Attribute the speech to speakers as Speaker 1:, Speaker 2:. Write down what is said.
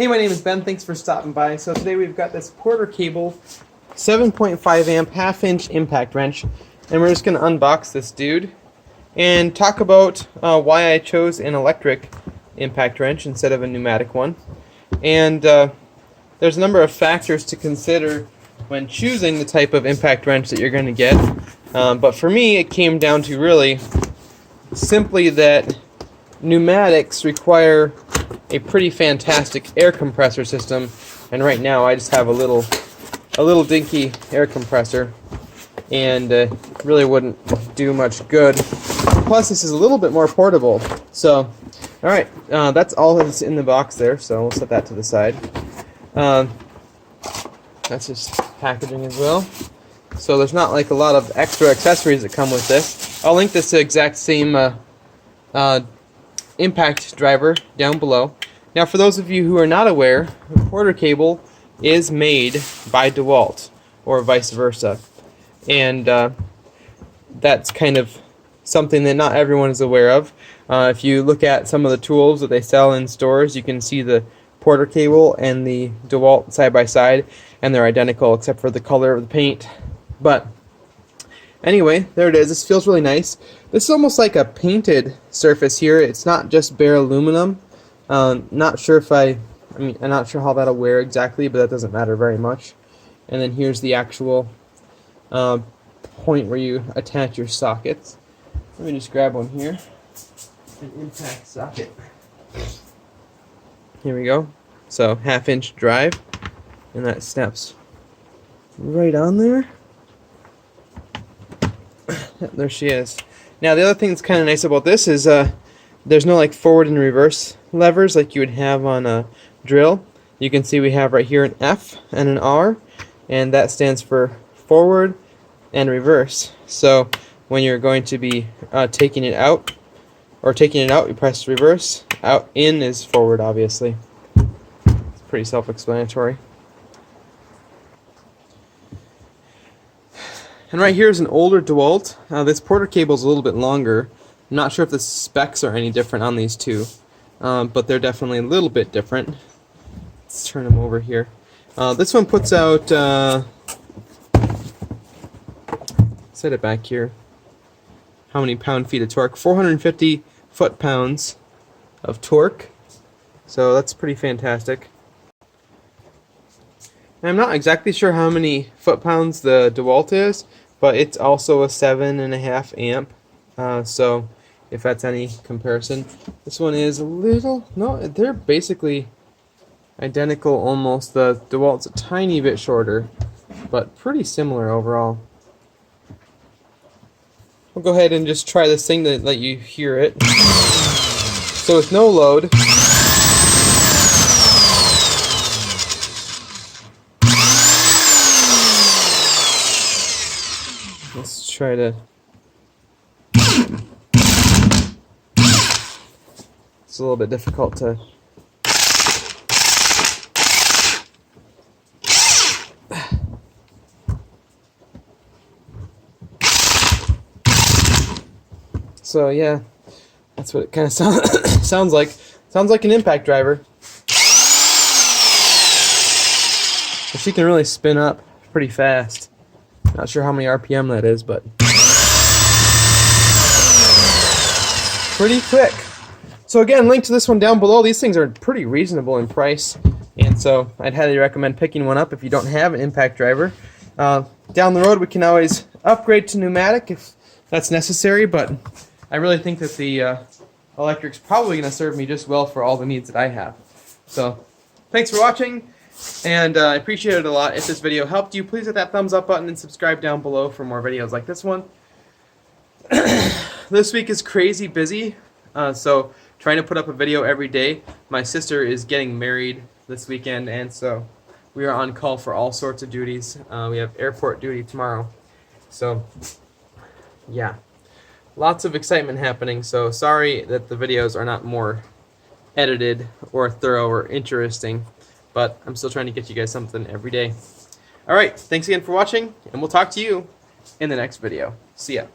Speaker 1: Hey, my name is Ben. Thanks for stopping by. So today we've got this Porter Cable 7.5 amp half-inch impact wrench, and we're just going to unbox this dude and talk about why I chose an electric impact wrench instead of a pneumatic one. And there's a number of factors to consider when choosing the type of impact wrench that you're going to get. But for me, it came down to really simply that pneumatics require a pretty fantastic air compressor system, and right now I just have a little dinky air compressor, and really wouldn't do much good. Plus, this is a little bit more portable. So, all right, that's all that's in the box there. So we'll set that to the side. That's just packaging as well. So there's not like a lot of extra accessories that come with this. I'll link this exact same impact driver down below. Now, for those of you who are not aware, the Porter Cable is made by DeWalt, or vice versa, and that's kind of something that not everyone is aware of. If you look at some of the tools that they sell in stores, you can see the Porter Cable and the DeWalt side by side, and they're identical except for the color of the paint. But anyway, there it is. This feels really nice. This is almost like a painted surface here. It's not just bare aluminum. Not sure if I'm not sure how that'll wear exactly, but that doesn't matter very much. And then here's the actual point where you attach your sockets. Let me just grab one here. An impact socket. Here we go. So half-inch drive, and that snaps right on there. There she is. Now the other thing that's kind of nice about this is there's no like forward and reverse levers like you would have on a drill. You can see we have right here an F and an R, and that stands for forward and reverse. So when you're going to be taking it out, you press reverse. Out, in is forward, obviously. It's pretty self-explanatory. And right here is an older DeWalt. This Porter Cable is a little bit longer. I'm not sure if the specs are any different on these two, but they're definitely a little bit different. Let's turn them over here. This one puts out, set it back here, how many pound-feet of torque? 450 foot-pounds of torque. So that's pretty fantastic. And I'm not exactly sure how many foot-pounds the DeWalt is, but it's also a 7.5 amp. So if that's any comparison, this one is a little, no, they're basically identical almost. The DeWalt's a tiny bit shorter, but pretty similar overall. We'll go ahead and just try this thing to let you hear it. So with no load, let's try to. It's a little bit difficult to. So yeah, that's what it kind of sounds like. Sounds like an impact driver. But she can really spin up pretty fast. Not sure how many RPM that is, but pretty quick. So again, link to this one down below. These things are pretty reasonable in price, and so I'd highly recommend picking one up if you don't have an impact driver. Down the road, we can always upgrade to pneumatic if that's necessary, but I really think that the electric's probably going to serve me just well for all the needs that I have. So thanks for watching, and I appreciate it a lot. If this video helped you, please hit that thumbs up button and subscribe down below for more videos like this one. This week is crazy busy, so trying to put up a video every day. My sister is getting married this weekend, and so we are on call for all sorts of duties. We have airport duty tomorrow. So yeah, lots of excitement happening, so sorry that the videos are not more edited or thorough or interesting, but I'm still trying to get you guys something every day. Alright, thanks again for watching, and we'll talk to you in the next video. See ya.